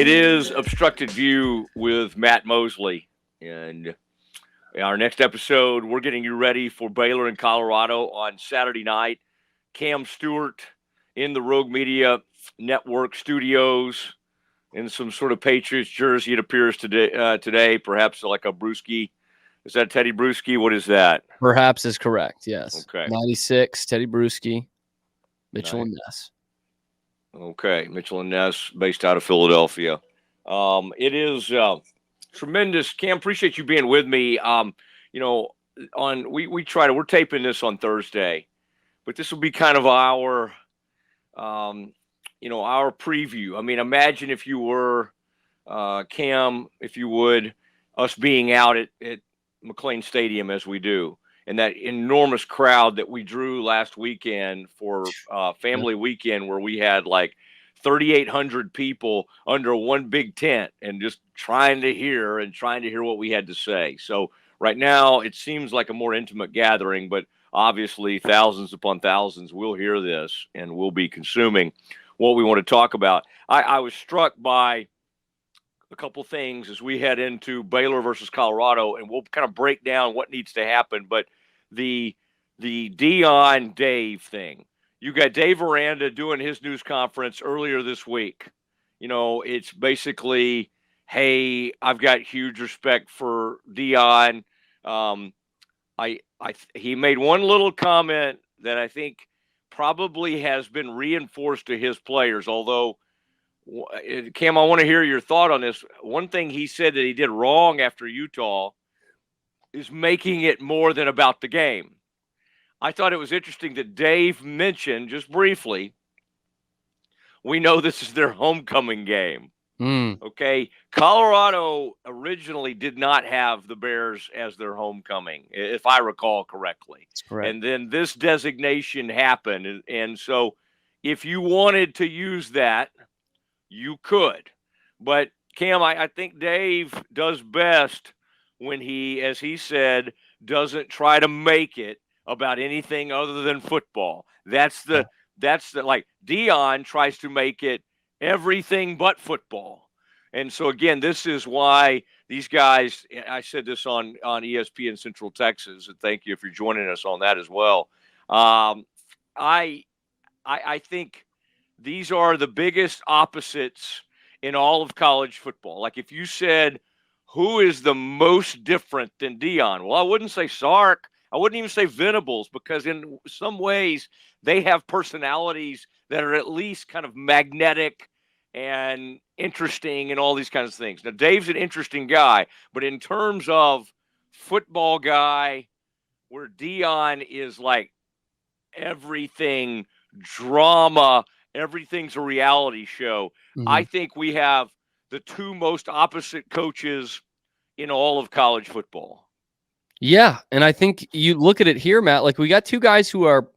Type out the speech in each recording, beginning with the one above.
It is Obstructed View with Matt Mosley. And our next episode, we're getting you ready for Baylor in Colorado on Saturday night. Cam Stuart in the Rogue Media Network studios in some sort of Patriots jersey, it appears today, perhaps like a Brewski. Is that Teddy Brewski? What is that? Perhaps is correct, yes. Okay. 96, Teddy Brewski, Mitchell Nice. and Ness. Okay, Mitchell and Ness, based out of Philadelphia. It is tremendous. Cam, appreciate you being with me. We're taping this on Thursday, but this will be kind of our preview. I mean, imagine if you were Cam, if you would, us being out at McLean Stadium as we do, and that enormous crowd that we drew last weekend for family weekend, where we had like 3,800 people under one big tent and just trying to hear what we had to say. So right now it seems like a more intimate gathering, but obviously thousands upon thousands will hear this and will be consuming what we want to talk about. I was struck by a couple things as we head into Baylor versus Colorado, and we'll kind of break down what needs to happen. But the Dion Dave thing, you got Dave Aranda doing his news conference earlier this week. You know, it's basically, hey, I've got huge respect for Dion. He made one little comment that I think probably has been reinforced to his players, although Cam, I want to hear your thought on this. One thing he said that he did wrong after Utah is making it more than about the game. I thought it was interesting that Dave mentioned, just briefly, we know this is their homecoming game. Okay, Colorado originally did not have the Bears as their homecoming, if I recall correctly. That's correct. And then this designation happened. And so if you wanted to use that, you could. But, Cam, I think Dave does best when he, as he said, doesn't try to make it about anything other than football. That's the like Dion tries to make it everything but football. And so, again, this is why these guys, I said this on ESPN Central Texas, and thank you if you're joining us on that as well. I think these are the biggest opposites in all of college football. Like if you said, who is the most different than Dion? Well, I wouldn't say Sark. I wouldn't even say Venables, because in some ways they have personalities that are at least kind of magnetic and interesting and all these kinds of things. Now, Dave's an interesting guy, but in terms of football guy, where Dion is like everything drama, everything's a reality show. Mm-hmm. I think we have the two most opposite coaches in all of college football. Yeah, and I think you look at it here, Matt, like we got two guys who are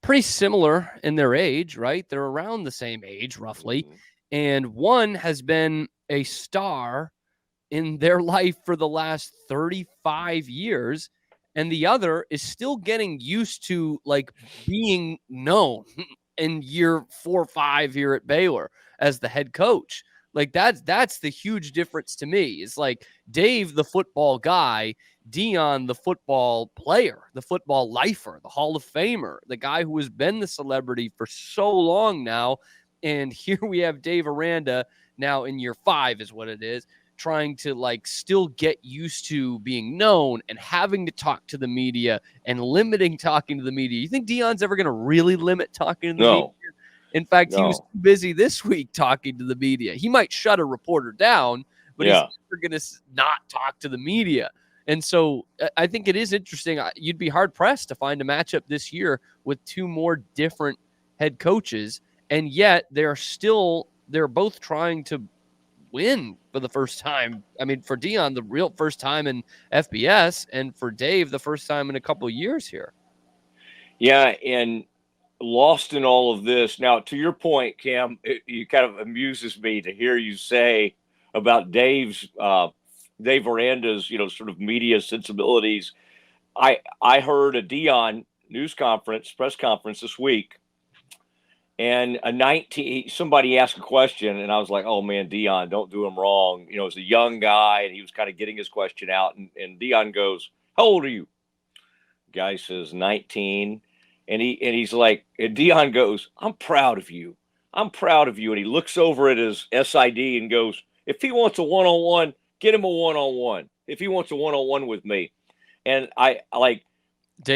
pretty similar in their age, right? They're around the same age, roughly. Mm-hmm. And one has been a star in their life for the last 35 years. And the other is still getting used to like being known in year 4 or 5 here at Baylor as the head coach. Like that's the huge difference to me. It's like Dave, the football guy, Dion, the football player, the football lifer, the Hall of Famer, the guy who has been the celebrity for so long now. And here we have Dave Aranda now in year 5 is what it is, trying to like still get used to being known and having to talk to the media and limiting talking to the media. You think Dion's ever going to really limit talking to the media? In fact, he was too busy this week talking to the media. He might shut a reporter down, but he's never going to not talk to the media. And so I think it is interesting. You'd be hard-pressed to find a matchup this year with two more different head coaches, and yet they're both trying to win for the first time. I mean, for Dion, the real first time in FBS, and for Dave, the first time in a couple of years here. Yeah, and lost in all of this. Now, to your point, Cam, it kind of amuses me to hear you say about Dave Aranda's, sort of media sensibilities. I heard a Dion press conference this week, And a 19, somebody asked a question, and I was like, "Oh man, Dion, don't do him wrong." You know, as a young guy, and he was kind of getting his question out, and Dion goes, "How old are you?" Guy says 19, and he's like, and Dion goes, "I'm proud of you. I'm proud of you." And he looks over at his SID and goes, "If he wants a one-on-one, get him a one-on-one. If he wants a one-on-one with me." And Dave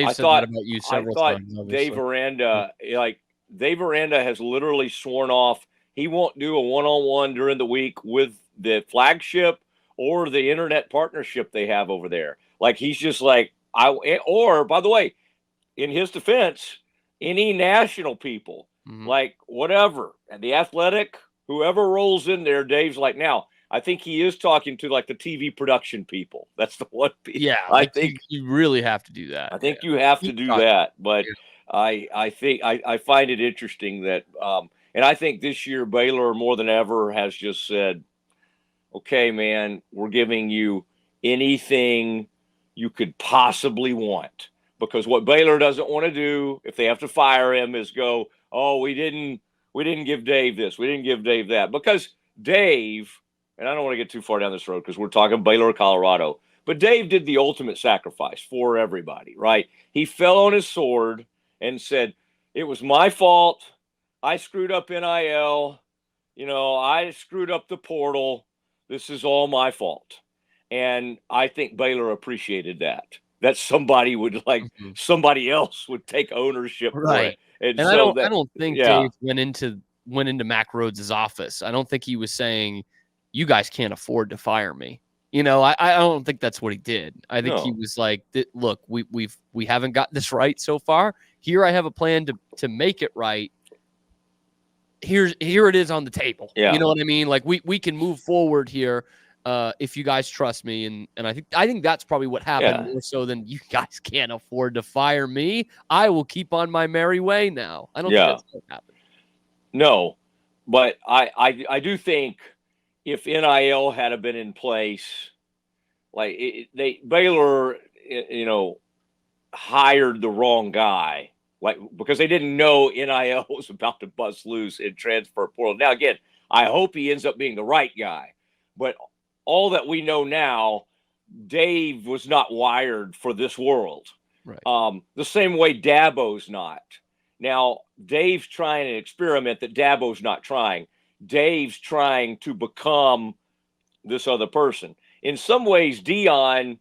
I said that thought about you I several thought times, Dave obviously. Aranda, like Dave Aranda has literally sworn off he won't do a one-on-one during the week with the flagship or the internet partnership they have over there. Like he's just like or by the way, in his defense, any national people, Mm-hmm. like whatever, and the athletic, whoever rolls in there, Dave's like, now, I think he is talking to like the TV production people. That's the one piece. Yeah, I like think you really have to do that. I Yeah. think you have to Keep do talking. that. But Yeah. I think I find it interesting that and I think this year Baylor more than ever has just said, okay, man, we're giving you anything you could possibly want. Because what Baylor doesn't want to do, if they have to fire him, is go, oh, we didn't give Dave this, we didn't give Dave that. Because Dave, and I don't want to get too far down this road because we're talking Baylor, Colorado, but Dave did the ultimate sacrifice for everybody, right? He fell on his sword and said, it was my fault. I screwed up NIL. I screwed up the portal. This is all my fault. And I think Baylor appreciated that. That Mhm. somebody else would take ownership for it. Right. And And so I that, don't think yeah, Dave went into Mac Rhodes' office. I don't think he was saying, "You guys can't afford to fire me." I don't think that's what he did. I think he no, was like, "Look, we haven't got this right so far. Here I have a plan to make it right. Here it is on the table." You yeah, know what I mean? Like we can move forward here if you guys trust me. And I think that's probably what happened yeah, more so than you guys can't afford to fire me. I will keep on my merry way now. I don't think yeah, that's what happened. no. But I do think if NIL had been in place, like they Baylor, you know, hired the wrong guy, like because they didn't know NIL was about to bust loose in transfer portal. Now, again, I hope he ends up being the right guy, but all that we know now, Dave was not wired for this world. Right. The same way Dabo's not. Now, Dave's trying an experiment that Dabo's not trying. Dave's trying to become this other person. In some ways, Dion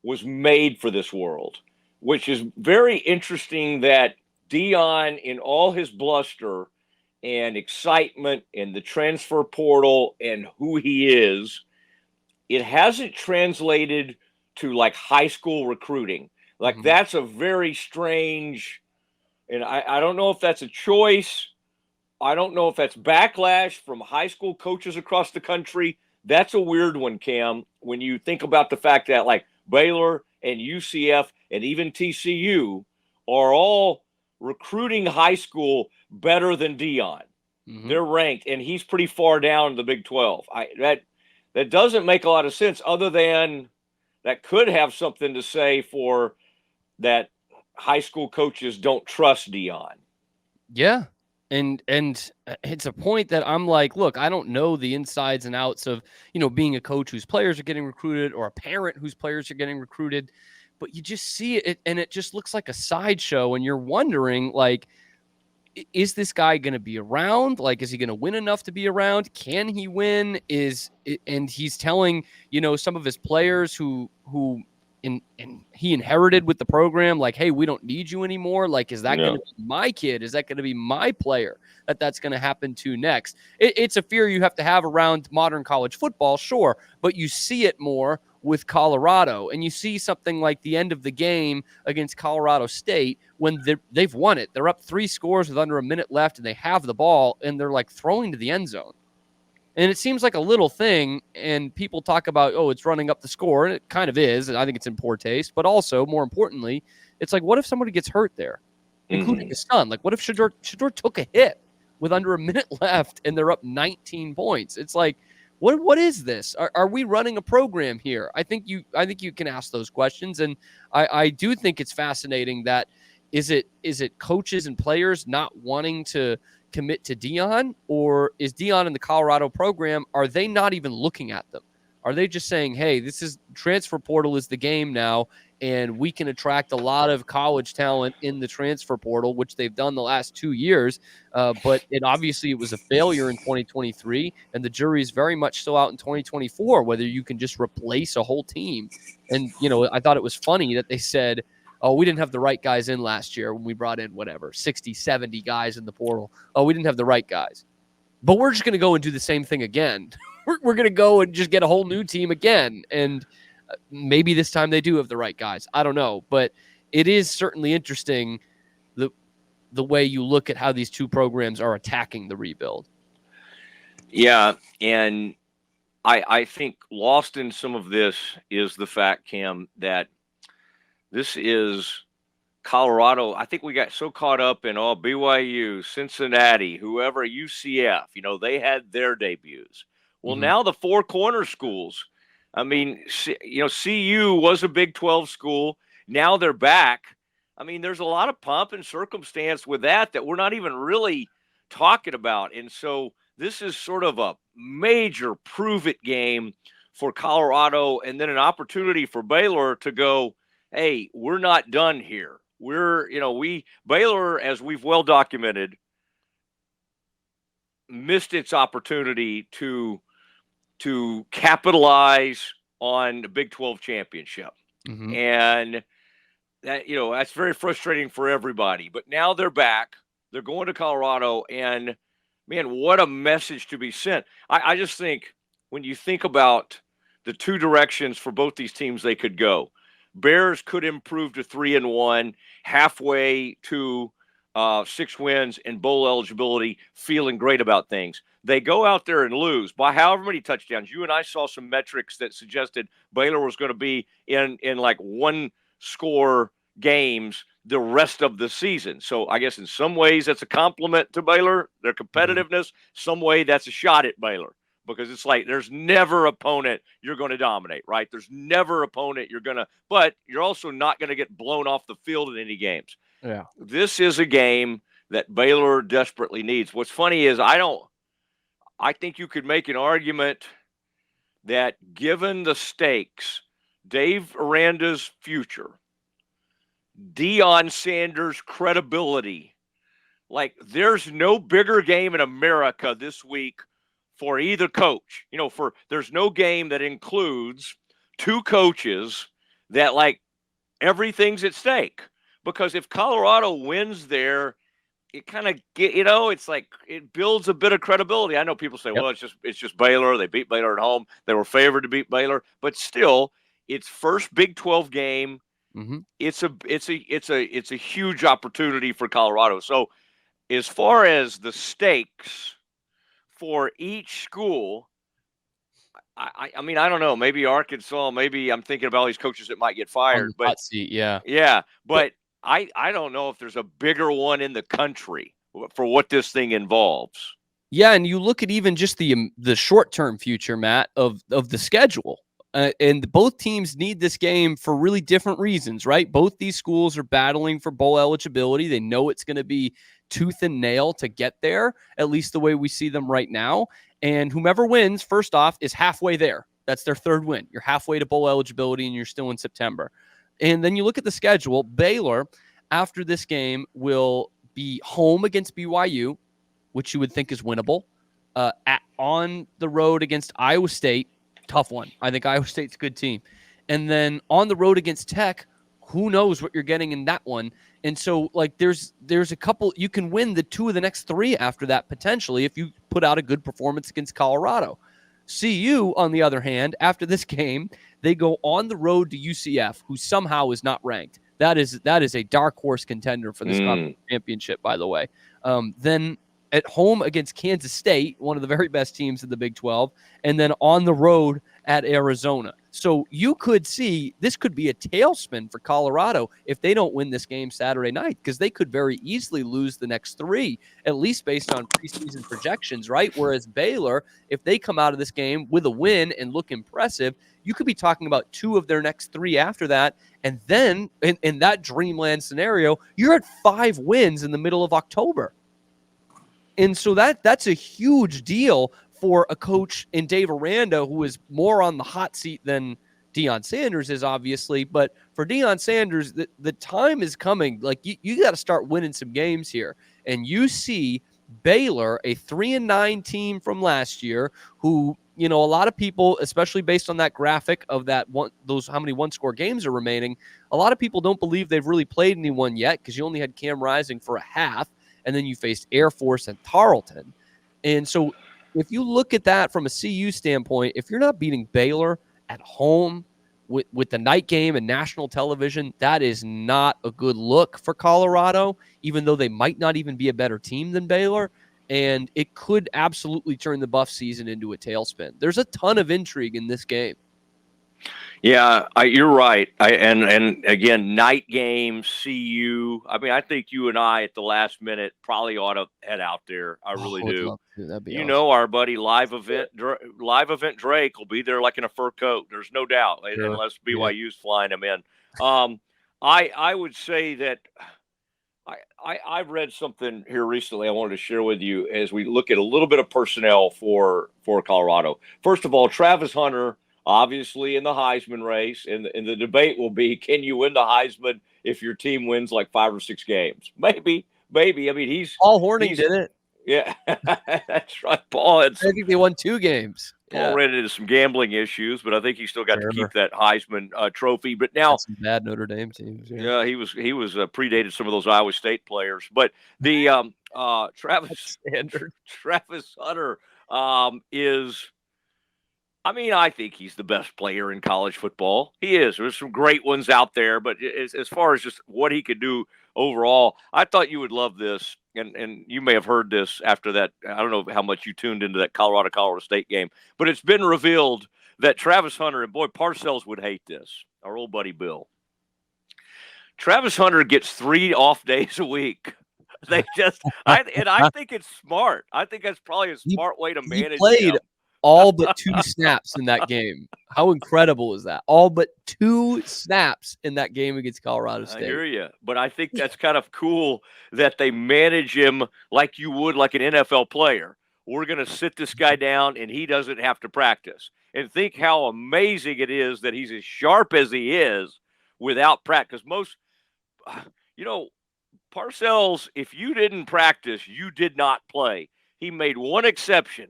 was made for this world, which is very interesting that Dion, in all his bluster and excitement and the transfer portal and who he is, it hasn't translated to like high school recruiting. Like Mhm. that's a very strange, and I don't know if that's a choice. I don't know if that's backlash from high school coaches across the country. That's a weird one, Cam, when you think about the fact that like Baylor and UCF and even TCU are all recruiting high school better than Dion. Mhm. They're ranked, and he's pretty far down in the Big 12. That doesn't make a lot of sense, other than that could have something to say for that high school coaches don't trust Dion. Yeah. And it's a point that I'm like, look, I don't know the insides and outs of, being a coach whose players are getting recruited or a parent whose players are getting recruited, but you just see it and it just looks like a sideshow and you're wondering like, is this guy going to be around? Like, is he going to win enough to be around? Can he win? And he's telling, some of his players and he inherited with the program, like, hey, we don't need you anymore. Like, is that going Yeah. to be my kid? Is that going to be my player that's going to happen to next? It's a fear you have to have around modern college football, sure, but you see it more with Colorado, and you see something like the end of the game against Colorado State when they've won it. They're up 3 scores with under a minute left, and they have the ball, and they're like throwing to the end zone. And it seems like a little thing, and people talk about, oh, it's running up the score, and it kind of is, and I think it's in poor taste. But also, more importantly, it's like, what if somebody gets hurt there, including Mm-hmm. his son? Like, what if Shedeur took a hit with under a minute left, and they're up 19 points? It's like, what is this? Are we running a program here? I think you can ask those questions, and I do think it's fascinating that is it coaches and players not wanting to commit to Dion, or is Dion in the Colorado program, are they not even looking at them? Are they just saying, hey, this is transfer portal is the game now, and we can attract a lot of college talent in the transfer portal, which they've done the last 2 years. But it was a failure in 2023, and the jury is very much still out in 2024, whether you can just replace a whole team. And, I thought it was funny that they said, oh, we didn't have the right guys in last year when we brought in 60, 70 guys in the portal. Oh, we didn't have the right guys. But we're just going to go and do the same thing again. We're going to go and just get a whole new team again. And maybe this time they do have the right guys. I don't know. But it is certainly interesting the way you look at how these two programs are attacking the rebuild. Yeah, and I think lost in some of this is the fact, Cam, that this is Colorado. I think we got so caught up in BYU, Cincinnati, whoever, UCF, they had their debuts. Well, now the four corner schools. I mean, CU was a Big 12 school. Now they're back. I mean, there's a lot of pomp and circumstance with that we're not even really talking about. And so this is sort of a major prove-it game for Colorado, and then an opportunity for Baylor to go, hey, we're not done here. Baylor, as we've well documented, missed its opportunity to capitalize on the Big 12 championship. And that, that's very frustrating for everybody. But now they're back. They're going to Colorado, and man, what a message to be sent. I just think when you think about the two directions for both these teams they could go, Bears could improve to 3-1, halfway to 6 wins and bowl eligibility, feeling great about things. They go out there and lose by however many touchdowns. You and I saw some metrics that suggested Baylor was going to be in like one score games the rest of the season. So I guess in some ways that's a compliment to Baylor, their competitiveness. Some way that's a shot at Baylor, because it's like there's never opponent you're going to dominate, right? There's never opponent but you're also not going to get blown off the field in any games. Yeah. This is a game that Baylor desperately needs. What's funny is I think you could make an argument that given the stakes, Dave Aranda's future, Deion Sanders' credibility, like there's no bigger game in America this week for either coach. There's no game that includes two coaches that like everything's at stake. Because if Colorado wins there, it kind of it's like it builds a bit of credibility. I know people say, well, it's just Baylor. They beat Baylor at home. They were favored to beat Baylor, but still, it's first Big 12 game. It's a huge opportunity for Colorado. So, as far as the stakes for each school, I mean, I don't know. Maybe Arkansas. Maybe I'm thinking about all these coaches that might get fired. But but I don't know if there's a bigger one in the country for what this thing involves. Yeah, and you look at even just the short-term future, Matt, of the schedule. And both teams need this game for really different reasons, right? Both these schools are battling for bowl eligibility. They know it's going to be tooth and nail to get there, at least the way we see them right now. And whomever wins, first off, is halfway there. That's their third win. You're halfway to bowl eligibility, and you're still in September. And then you look at the schedule. Baylor, after this game, will be home against BYU, which you would think is winnable. On the road against Iowa State, tough one. I think Iowa State's a good team. And then on the road against Tech, who knows what you're getting in that one. And so, like, there's a couple, you can win the two of the next three after that potentially if you put out a good performance against Colorado. CU, on the other hand, after this game, they go on the road to UCF, who somehow is not ranked. That is a dark horse contender for this conference championship, by the way. Then at home against Kansas State, one of the very best teams in the Big 12, and then on the road at Arizona. So you could see this could be a tailspin for Colorado if they don't win this game Saturday night, because they could very easily lose the next three, at least based on preseason projections, right? Whereas Baylor, if they come out of this game with a win and look impressive, you could be talking about two of their next three after that. And then in that dreamland scenario, you're at 5 wins in the middle of October. And so that's a huge deal for a coach in Dave Aranda, who is more on the hot seat than Deion Sanders is, obviously. But for Deion Sanders, the time is coming. Like, you got to start winning some games here. And you see Baylor, a 3-9 team from last year, who, a lot of people, especially based on that graphic of that those how many one-score games are remaining, a lot of people don't believe they've really played anyone yet, because you only had Cam Rising for a half, and then you faced Air Force and Tarleton. And so if you look at that from a CU standpoint, if you're not beating Baylor at home with the night game and national television, that is not a good look for Colorado, even though they might not even be a better team than Baylor. And it could absolutely turn the Buff season into a tailspin. There's a ton of intrigue in this game. Yeah, you're right. And again, night game, CU. I mean, I think you and I at the last minute probably ought to head out there. I really do. Love to. That'd be You awesome. know, our buddy live event Drake will be there like in a fur coat. There's no doubt, Sure. unless BYU's flying him in. I would say that I've read something here recently I wanted to share with you as we look at a little bit of personnel for Colorado. First of all, Travis Hunter, obviously in the Heisman race, and the debate will be, can you win the Heisman if your team wins like 5 or 6 games? Maybe. I mean, Paul Hornung did it. Yeah, that's right. Paul I think they won 2 games. Paul ran into some gambling issues, but I think he still got to keep that Heisman trophy. But now, some bad Notre Dame teams. Yeah, he was predated some of those Iowa State players. But the Travis Hunter is. I mean, I think he's the best player in college football. He is. There's some great ones out there, but as far as just what he could do overall, I thought you would love this. And you may have heard this after that. I don't know how much you tuned into that Colorado State game, but it's been revealed that Travis Hunter, and boy, Parcells would hate this, our old buddy Bill. Travis Hunter gets 3 off days a week. They just, I think it's smart. I think that's probably a smart way to manage. He played all but 2 snaps in that game. How incredible is that? All but 2 snaps in that game against Colorado State. I hear you, but I think that's kind of cool that they manage him like you would like an NFL player. We're going to sit this guy down, and he doesn't have to practice. And think how amazing it is that he's as sharp as he is without practice. Most, Parcells, if you didn't practice, you did not play. He made one exception,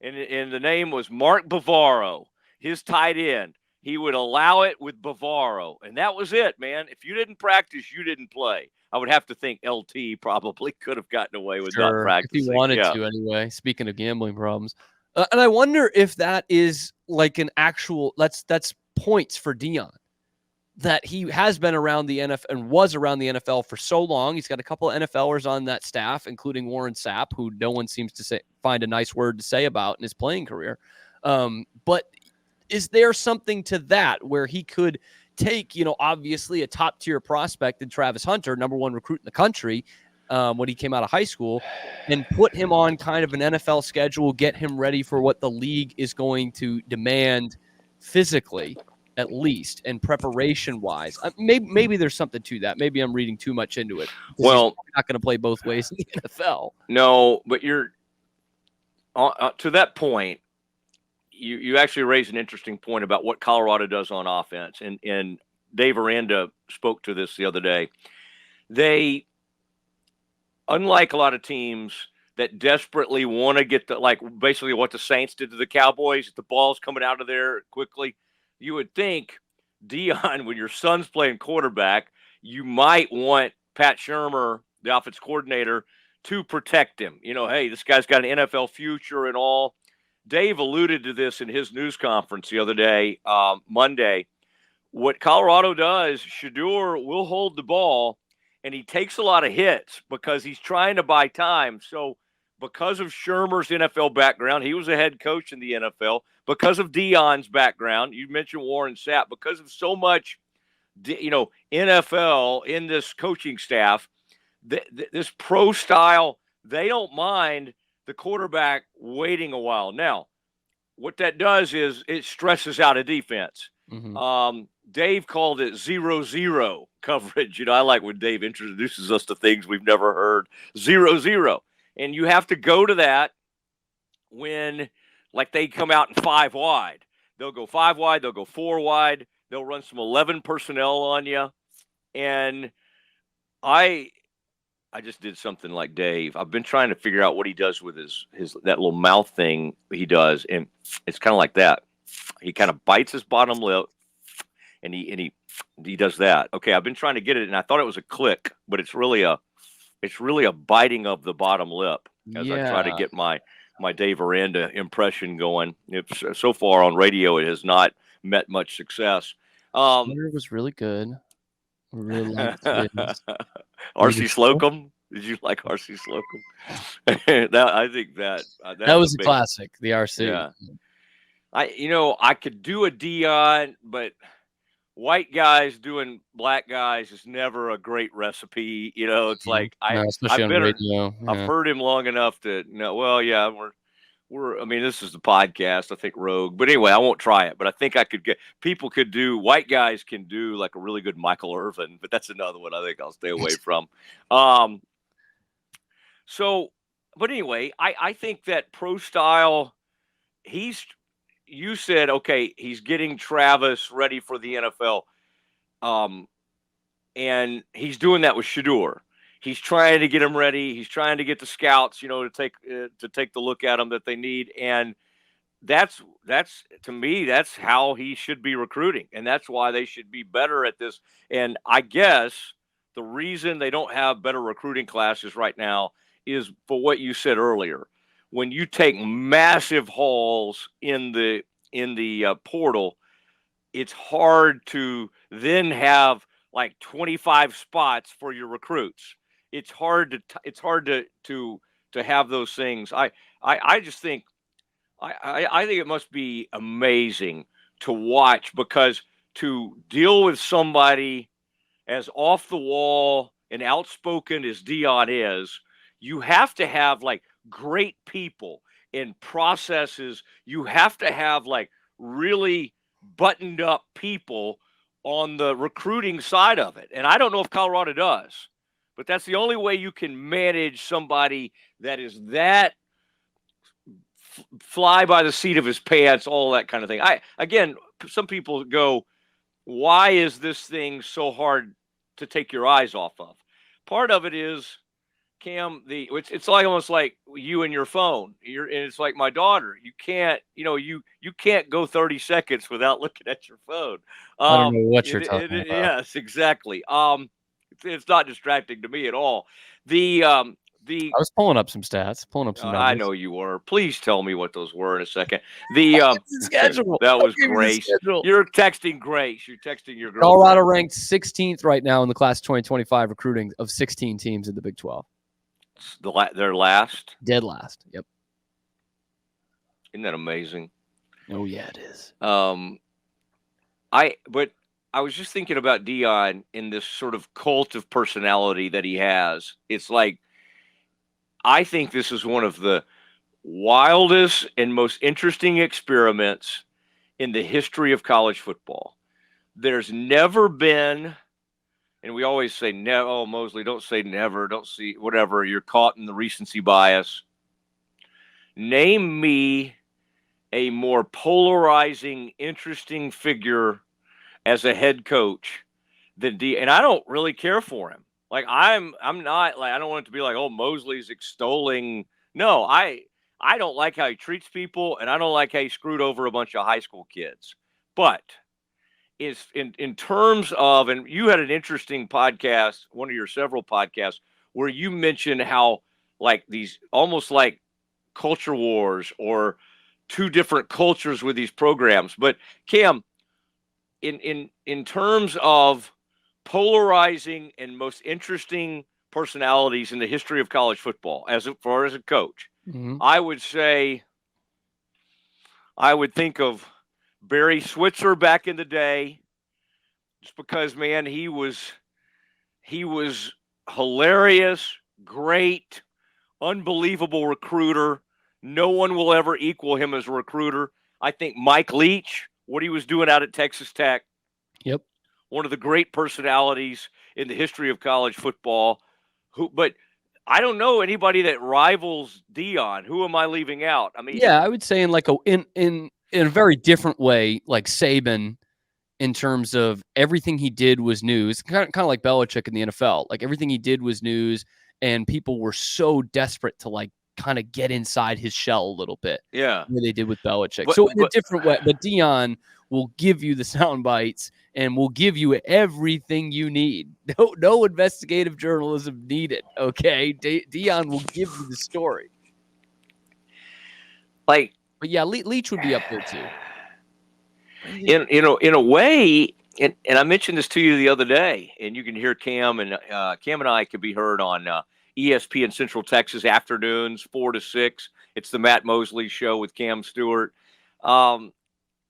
and the name was Mark Bavaro, his tight end. He would allow it with Bavaro, and that was it, man. If you didn't practice, you didn't play. I would have to think LT probably could have gotten away with not practicing. If he wanted to, anyway. Speaking of gambling problems. And I wonder if that is like an actual – that's points for Dion, that he has been around the NFL and was around the NFL for so long. He's got a couple of NFLers on that staff, including Warren Sapp, who no one seems to find a nice word to say about in his playing career. But is there something to that where he could take, obviously a top-tier prospect in Travis Hunter, number 1 recruit in the country, when he came out of high school, and put him on kind of an NFL schedule, get him ready for what the league is going to demand physically, at least, and preparation-wise? Maybe there's something to that. Maybe I'm reading too much into it. Well, he's not going to play both ways in the NFL. No, but you're to that point. You actually raised an interesting point about what Colorado does on offense, and Dave Aranda spoke to this the other day. They, unlike a lot of teams that desperately want to get basically what the Saints did to the Cowboys, the ball's coming out of there quickly. You would think, Dion, when your son's playing quarterback, you might want Pat Shurmur, the offense coordinator, to protect him. Hey, this guy's got an NFL future and all. Dave alluded to this in his news conference the other day, Monday. What Colorado does, Shedeur will hold the ball, and he takes a lot of hits because he's trying to buy time. So because of Shurmur's NFL background, he was a head coach in the NFL. Because of Deion's background, you mentioned Warren Sapp, because of so much, NFL in this coaching staff, this pro style, they don't mind the quarterback waiting a while. Now, what that does is it stresses out a defense. Mm-hmm. Dave called it 0-0 coverage. I like when Dave introduces us to things we've never heard. 0-0. And you have to go to that when, like, they come out in 5 wide. They'll go 5 wide, they'll go 4 wide, they'll run some 11 personnel on you. And I I just did something like Dave. I've been trying to figure out what he does with his that little mouth thing he does, and it's kind of like that. He kind of bites his bottom lip, and he does that. Okay, I've been trying to get it, and I thought it was a click, but it's really a biting of the bottom lip as I try to Yeah. get my Dave Aranda impression going. It's, so far on radio, it has not met much success. Stuart was really good. I really liked his. R.C. Slocum. Did you like R.C. Slocum? I think that That that's a was a big, classic, the RC. yeah. I could do a Dion, but white guys doing black guys is never a great recipe. It's like No, especially on radio. I've Yeah. heard him long enough to know. Well, yeah, I mean, this is the podcast. I think Rogue, but anyway, I won't try it. But I think I could get people could do white guys can do like a really good Michael Irvin, but that's another one I think I'll stay away from. Um, so, but anyway, I think that pro style. You said okay, he's getting Travis ready for the NFL. Um, and he's doing that with Shador. He's trying to get him ready. He's trying to get the scouts, to take the look at him that they need. And that's to me, that's how he should be recruiting, and that's why they should be better at this. And I guess the reason they don't have better recruiting classes right now is for what you said earlier. When you take massive hauls in the portal, it's hard to then have like 25 spots for your recruits. It's hard to have those things. I just think I think it must be amazing to watch, because to deal with somebody as off the wall and outspoken as Dion is, you have to have like great people and processes. You have to have like really buttoned up people on the recruiting side of it. And I don't know if Colorado does, but that's the only way you can manage somebody that is that fly by the seat of his pants, all that kind of thing. Some people go, why is this thing so hard to take your eyes off of? Part of it is, Cam, it's like almost like you and your phone. And it's like my daughter. You can't, you can't go 30 seconds without looking at your phone. I don't know what you're talking about. Yes, exactly. It's not distracting to me at all. The I was pulling up some stats, pulling up some numbers. I know you were. Please tell me what those were in a second. The schedule. that was I'll give you the Grace. schedule. You're texting Grace. You're texting your girlfriend. Colorado ranked 16th right now in the class 2025 recruiting of 16 teams in the Big 12. Their last. Dead last. Yep. Isn't that amazing? Oh yeah, it is. But I was just thinking about Dion in this sort of cult of personality that he has. It's like, I think this is one of the wildest and most interesting experiments in the history of college football. There's never been, and we always say never. Oh, Mosley, don't say never. Don't see whatever. You're caught in the recency bias. Name me a more polarizing, interesting figure as a head coach than D. And I don't really care for him. Like I'm not like, I don't want it to be like, oh, Mosley's extolling. No, I don't like how he treats people, and I don't like how he screwed over a bunch of high school kids. But is in terms of, and you had an interesting podcast, one of your several podcasts, where you mentioned how like these almost like culture wars or two different cultures with these programs. But Cam, in terms of polarizing and most interesting personalities in the history of college football, as far as a coach, I would say I would think of Barry Switzer back in the day, just because, man, he was hilarious, great, unbelievable recruiter. No one will ever equal him as a recruiter. I think Mike Leach, what he was doing out at Texas Tech. Yep. One of the great personalities in the history of college football. But I don't know anybody that rivals Dion. Who am I leaving out? I mean, Yeah, I would say in like in a very different way, like Saban, in terms of everything he did was news, kind of like Belichick in the NFL. Like everything he did was news, and people were so desperate to like kind of get inside his shell a little bit, yeah, the way they did with Belichick. but So in a different way, but Dion will give you the sound bites and will give you everything you need. No investigative journalism needed. Okay, Dion will give you the story. like But yeah, Leach would be up there too. in a way, and I mentioned this to you the other day, and you can hear Cam and I could be heard on ESPN Central Texas afternoons 4 to 6. It's the Matt Mosley show with Cam Stewart. Um,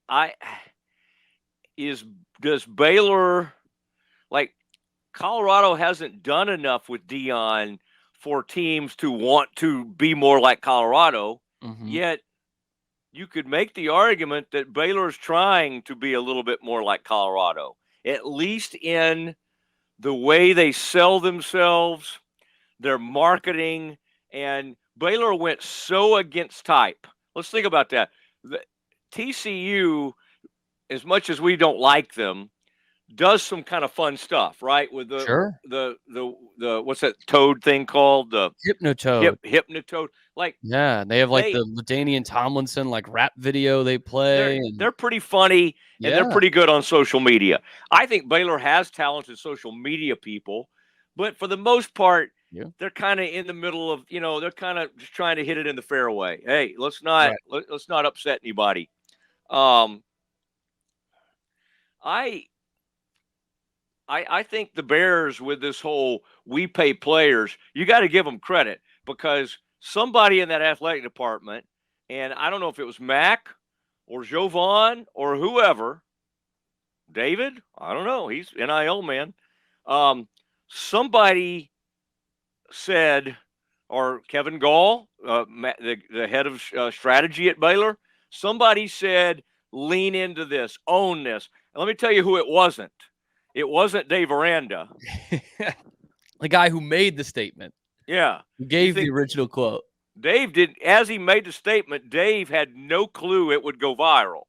I is does Baylor, like, Colorado hasn't done enough with Dion for teams to want to be more like Colorado. Mm-hmm. Yet you could make the argument that Baylor's trying to be a little bit more like Colorado, at least in the way they sell themselves, their marketing, and Baylor went so against type. Let's think about that. The, TCU, as much as we don't like them, does some kind of fun stuff, right? With Sure. the what's that toad thing called? The Hypnotoad. hypnotoad. Like, Yeah, they have like they the LaDainian Tomlinson like rap video they play, and they're pretty funny, and they're yeah, pretty good on social media. I think Baylor has talented social media people, but for the most part, yeah, they're kind of in the middle of, they're kind of just trying to hit it in the fairway. Hey, right. let's not upset anybody. Um, I I think the Bears, with this whole we pay players, you got to give them credit, because somebody in that athletic department, and I don't know if it was Mac or Jovan or whoever, David, I don't know, he's NIL man. Um, Somebody said, or Kevin Gall, the head of strategy at Baylor, somebody said, lean into this, own this. And let me tell you who it wasn't. It wasn't Dave Aranda. The guy who made the statement, Yeah. who You gave the think original quote. Dave did, as he made the statement, Dave had no clue it would go viral.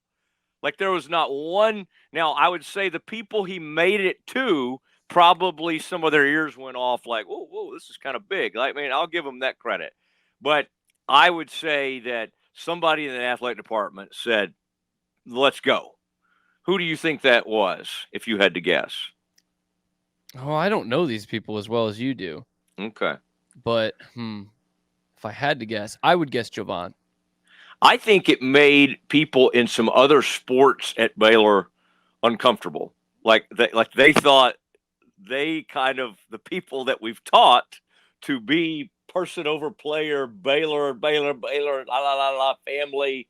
Like, there was not one. Now, I would say the people he made it to, probably some of their ears went off like, whoa, whoa, this is kind of big. I mean, I'll give them that credit. But I would say that somebody in the athletic department said, let's go. Who do you think that was, if you had to guess? Oh, I don't know these people as well as you do, Okay. but if I had to guess, I would guess Jovan. I think it made people in some other sports at Baylor uncomfortable. Like they thought, they kind of, the people that we've taught to be person over player, Baylor, la la la la, family.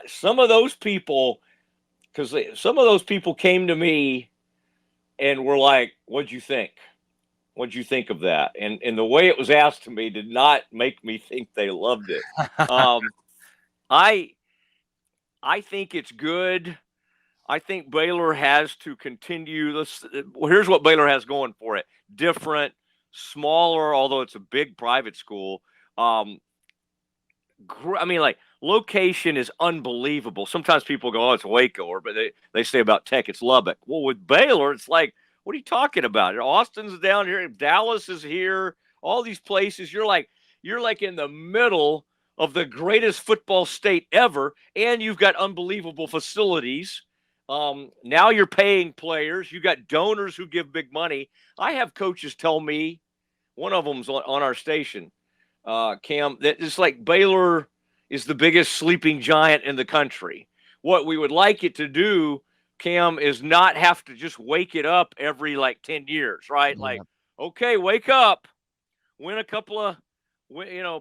Some of those people, because some of those people came to me and were like, "What'd you think? What'd you think of that?" And the way it was asked to me did not make me think they loved it. Um, I I think it's good. I think Baylor has to continue. Here's what Baylor has going for it: different, smaller, although it's a big private school. Um, I mean, like, location is unbelievable. Sometimes people go, "Oh, it's Waco," or but they say about Tech, it's Lubbock. Well, with Baylor, it's like, what are you talking about? Austin's down here, Dallas is here, all these places. You're like in the middle of the greatest football state ever, and you've got unbelievable facilities. Now you're paying players. You got donors who give big money. I have coaches tell me, one of them's on our station, Cam, that it's like Baylor is the biggest sleeping giant in the country. What we would like it to do, Cam, is not have to just wake it up every like 10 years, right? Yeah. Like, okay, wake up, win a couple of,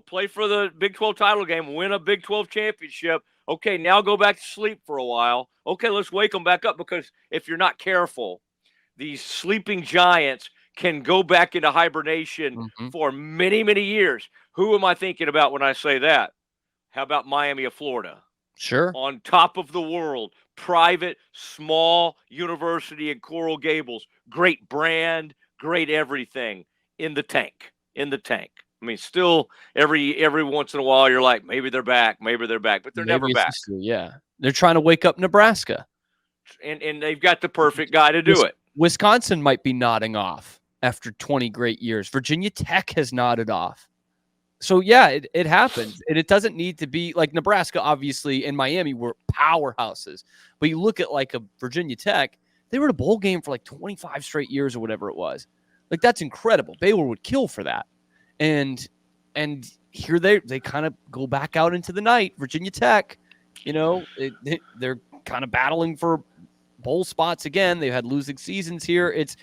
play for the Big 12 title game, win a Big 12 championship. Okay, now go back to sleep for a while. Okay, let's wake them back up, because if you're not careful, these sleeping giants can go back into hibernation Mm-hmm. for many, many years. Who am I thinking about when I say that? How about Miami of Florida? Sure. On top of the world, private, small university in Coral Gables, great brand, great everything, in the tank, in the tank. I mean, still every once in a while you're like, maybe they're back, but they're never Maybe it's back. just yeah. They're trying to wake up Nebraska. And they've got the perfect guy to do it. Wisconsin might be nodding off after 20 great years. Virginia Tech has nodded off. So, yeah, it happens. And it doesn't need to be like Nebraska, obviously, and Miami were powerhouses. But you look at like a Virginia Tech, they were in a bowl game for like 25 straight years or whatever it was. Like, that's incredible. Baylor would kill for that. And here they kind of go back out into the night. Virginia Tech, they're kind of battling for bowl spots again. They've had losing seasons here. It's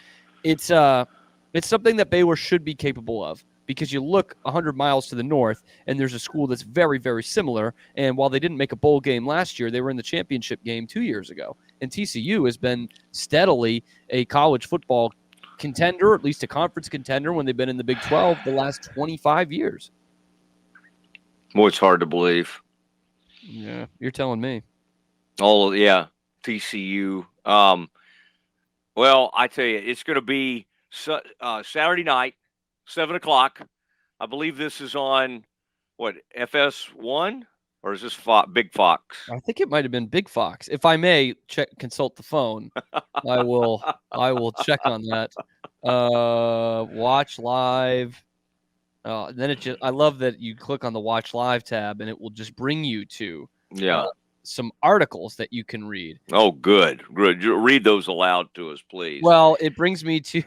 something that Baylor should be capable of, because you look 100 miles to the north and there's a school that's very, very similar. And while they didn't make a bowl game last year, they were in the championship game 2 years ago. And TCU has been steadily a college football contender, at least a conference contender, when they've been in the Big 12 the last 25 years. Well, it's hard to believe. Yeah, you're telling me. TCU. Well, I tell you, it's going to be Saturday night, 7:00. I believe this is on what, FS1, or is this Big Fox? I think it might have been Big Fox. If I may consult the phone, I will check on that. Watch live. Then I love that you click on the Watch Live tab and it will just bring you to some articles that you can read. Oh, good. Read those aloud to us, please. Well, it brings me to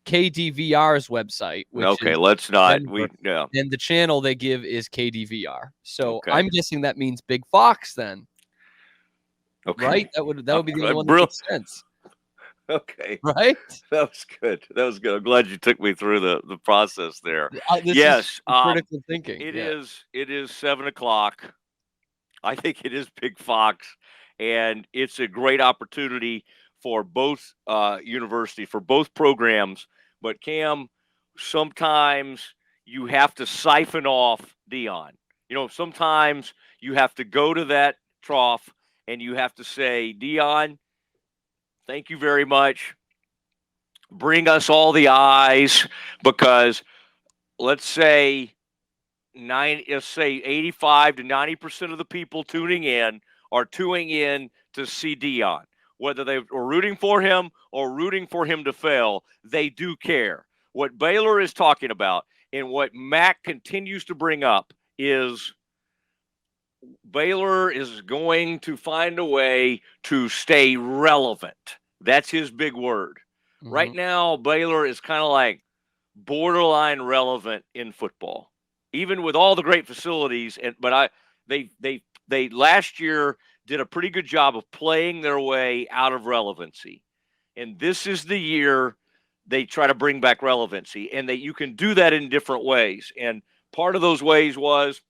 KDVR's website. Okay, let's not. And the channel they give is KDVR. So I'm guessing that means Big Fox then. Okay. Right? That would be the only one that makes sense. Okay. Right? That was good. I'm glad you took me through the process there. This is critical thinking. It is 7:00. I think it is Big Fox, and it's a great opportunity for both universities, for both programs. But Cam, sometimes you have to siphon off Dion. Sometimes you have to go to that trough and you have to say, Dion, thank you very much. Bring us all the eyes, because let's say 85 to 90% of the people tuning in are tuning in to see Dion. Whether they are rooting for him or rooting for him to fail, they do care. What Baylor is talking about and what Mac continues to bring up is Baylor is going to find a way to stay relevant. That's his big word. Mm-hmm. Right now, Baylor is kind of like borderline relevant in football, even with all the great facilities. But they last year did a pretty good job of playing their way out of relevancy, and this is the year they try to bring back relevancy, and you can do that in different ways. And part of those ways was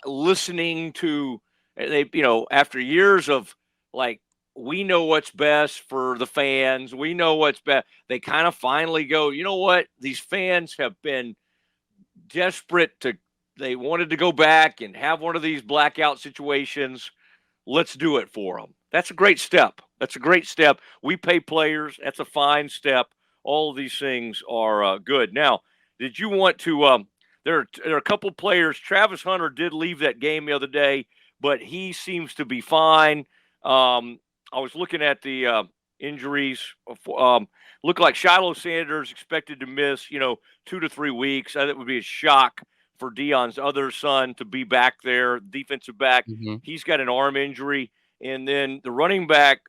listening to after years of like, we know what's best for the fans, we know what's best, they kind of finally go, you know what, these fans have been desperate they wanted to go back and have one of these blackout situations. Let's do it for them. That's a great step. We pay players. That's a fine step. All of these things are good. Now, did you want to there are a couple players. Travis Hunter did leave that game the other day, but he seems to be fine. I was looking at the injuries. Looked like Shiloh Sanders expected to miss, 2 to 3 weeks. I think it would be a shock for Deion's other son to be back there, defensive back. Mm-hmm. He's got an arm injury. And then the running back,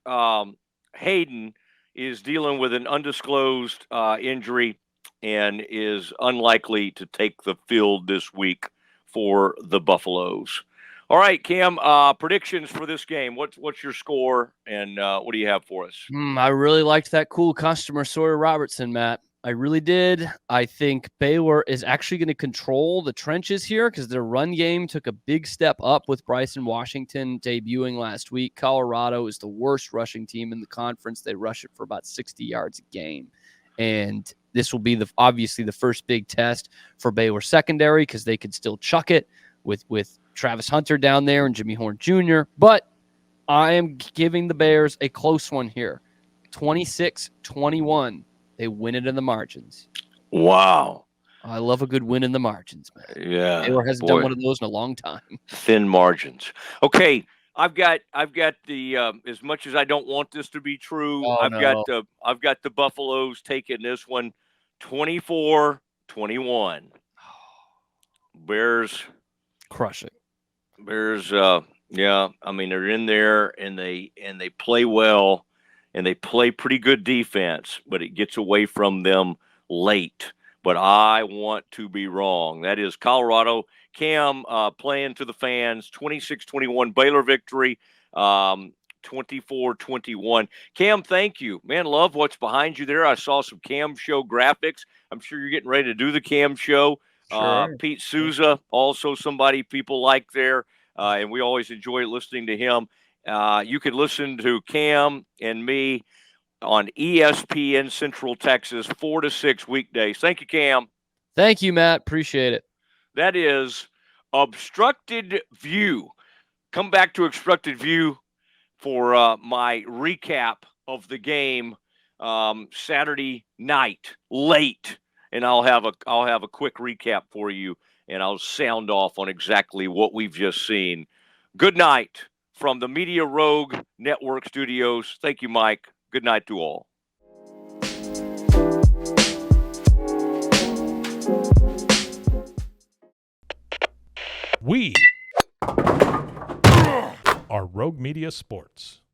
Hayden, is dealing with an undisclosed injury and is unlikely to take the field this week for the Buffaloes. All right, Cam, predictions for this game. What's your score, and what do you have for us? I really liked that cool customer, Sawyer Robertson, Matt. I really did. I think Baylor is actually going to control the trenches here because their run game took a big step up with Bryson Washington debuting last week. Colorado is the worst rushing team in the conference. They rush it for about 60 yards a game. And this will be obviously the first big test for Baylor secondary because they could still chuck it with Travis Hunter down there and Jimmy Horn Jr. But I am giving the Bears a close one here. 26-21. They win it in the margins. Wow. I love a good win in the margins, man. Yeah, Baylor hasn't done boy, one of those in a long time. thin margins. Okay, I've got the as much as I don't want this to be true, Oh, no. I've got the Buffaloes taking this one 24-21. Bears Crushing. Bears yeah, I mean they're in there and they play well and they play pretty good defense, but it gets away from them late. But I want to be wrong. That is Colorado. Cam playing to the fans, 26-21 Baylor victory, 24-21. Cam, thank you. Man, love what's behind you there. I saw some Cam Show graphics. I'm sure you're getting ready to do the Cam Show. Sure. Pete Souza, also somebody people like there, and we always enjoy listening to him. You could listen to Cam and me on ESPN Central Texas, 4 to 6 weekdays. Thank you, Cam. Thank you, Matt. Appreciate it. That is Obstructed View. Come back to Obstructed View for my recap of the game Saturday night, late, and I'll have a quick recap for you, and I'll sound off on exactly what we've just seen. Good night from the Media Rogue Network studios. Thank you, Mike. Good night to all. We are Rogue Media Sports.